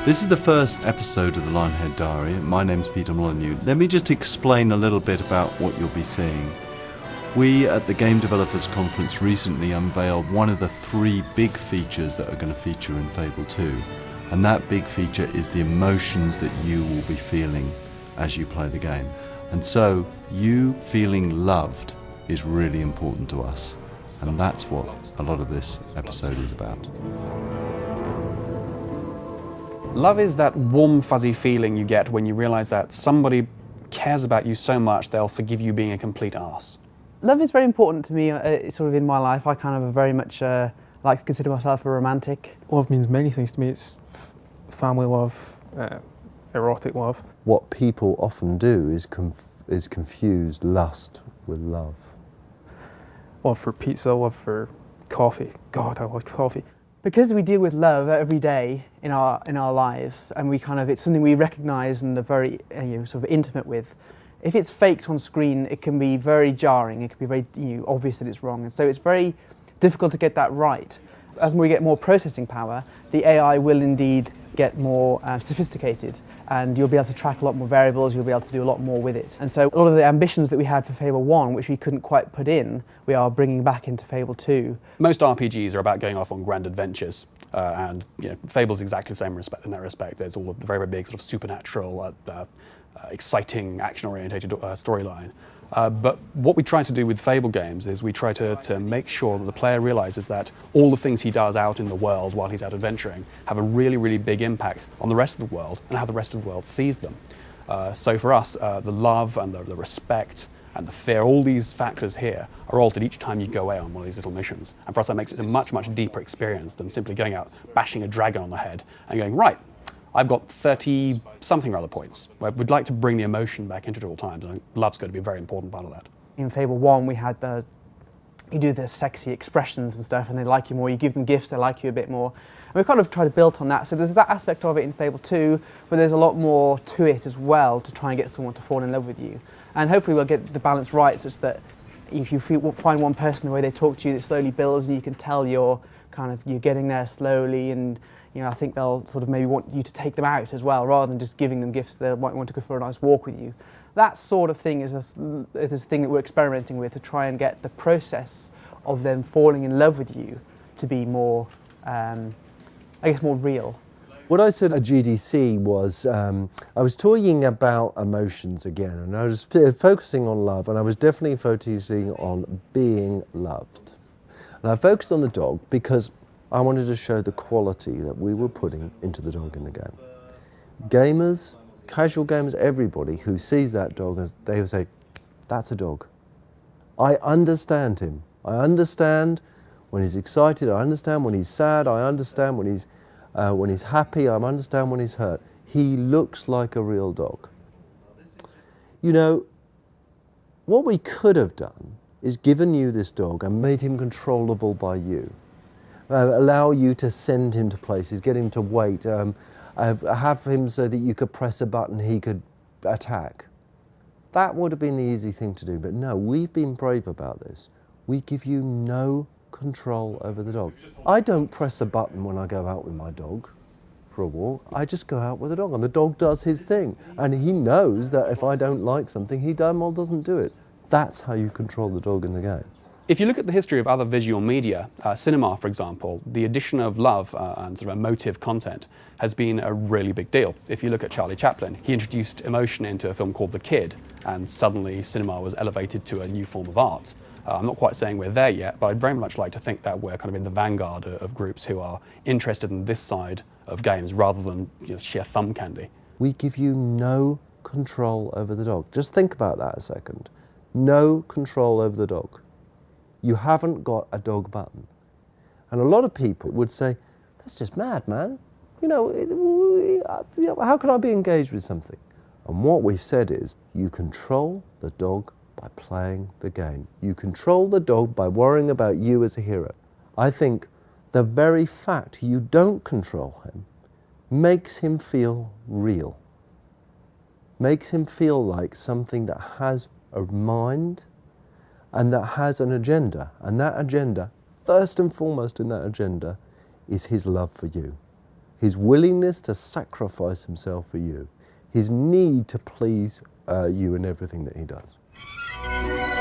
This is the first episode of the Lionhead Diary. My name's Peter Molyneux. Let me just explain a little bit about what you'll be seeing. We at the Game Developers Conference recently unveiled one of the 3 big features that are going to feature in Fable 2. And that big feature is the emotions that you will be feeling as you play the game. And so, you feeling loved is really important to us. And that's what a lot of this episode is about. Love is that warm, fuzzy feeling you get when you realize that somebody cares about you so much they'll forgive you being a complete arse. Love is very important to me, sort of in my life. I kind of very much like to consider myself a romantic. Love means many things to me. It's family love, erotic love. What people often do is confuse lust with love. Love for pizza, love for coffee. God, I love coffee. Because we deal with love every day in our lives, and it's something we recognise and are very sort of intimate with. If it's faked on screen, it can be very jarring. It can be very obvious that it's wrong, and so it's very difficult to get that right. As we get more processing power, the AI will indeed get more sophisticated, and you'll be able to track a lot more variables, you'll be able to do a lot more with it. And so a lot of the ambitions that we had for Fable 1, which we couldn't quite put in, we are bringing back into Fable 2. Most RPGs are about going off on grand adventures, and Fable's exactly the same in that respect. There's all a very, very big sort of supernatural, exciting, action-orientated storyline. But what we try to do with Fable games is we try to make sure that the player realizes that all the things he does out in the world while he's out adventuring have a really, really big impact on the rest of the world and how the rest of the world sees them. So for us, the love and the respect and the fear, all these factors here are altered each time you go away on one of these little missions. And for us, that makes it a much, much deeper experience than simply going out, bashing a dragon on the head and going, right, I've got 30-something or other points. We'd like to bring the emotion back into it at all times, and love's going to be a very important part of that. In Fable 1, we had you do the sexy expressions and stuff, and they like you more. You give them gifts, they like you a bit more. And we've kind of tried to build on that. So there's that aspect of it in Fable 2, but there's a lot more to it as well to try and get someone to fall in love with you. And hopefully we'll get the balance right such that if you find one person, the way they talk to you, it slowly builds, and you can tell you're getting there slowly, and I think they'll sort of maybe want you to take them out as well, rather than just giving them gifts. They might want to go for a nice walk with you. That sort of thing is a thing that we're experimenting with to try and get the process of them falling in love with you to be more, more real. What I said at GDC was, I was talking about emotions again, and I was focusing on love, and I was definitely focusing on being loved. And I focused on the dog because I wanted to show the quality that we were putting into the dog in the game. Gamers, casual gamers, everybody who sees that dog, they will say, that's a dog. I understand him. I understand when he's excited, I understand when he's sad, I understand when he's happy, I understand when he's hurt. He looks like a real dog. What we could have done is given you this dog and made him controllable by you. Allow you to send him to places, get him to wait, have him so that you could press a button, he could attack. That would have been the easy thing to do, but no, we've been brave about this. We give you no control over the dog. I don't press a button when I go out with my dog for a walk. I just go out with the dog, and the dog does his thing. And he knows that if I don't like something, he damn well doesn't do it. That's how you control the dog in the game. If you look at the history of other visual media, cinema, for example, the addition of love and sort of emotive content has been a really big deal. If you look at Charlie Chaplin, he introduced emotion into a film called The Kid, and suddenly cinema was elevated to a new form of art. I'm not quite saying we're there yet, but I'd very much like to think that we're kind of in the vanguard of groups who are interested in this side of games rather than sheer thumb candy. We give you no control over the dog. Just think about that a second. No control over the dog. You haven't got a dog button. And a lot of people would say, that's just mad, man. How can I be engaged with something? And what we've said is, you control the dog by playing the game. You control the dog by worrying about you as a hero. I think the very fact you don't control him makes him feel real. Makes him feel like something that has a mind and that has an agenda. And that agenda, first and foremost in that agenda, is his love for you. his willingness to sacrifice himself for you, his need to please you in everything that he does.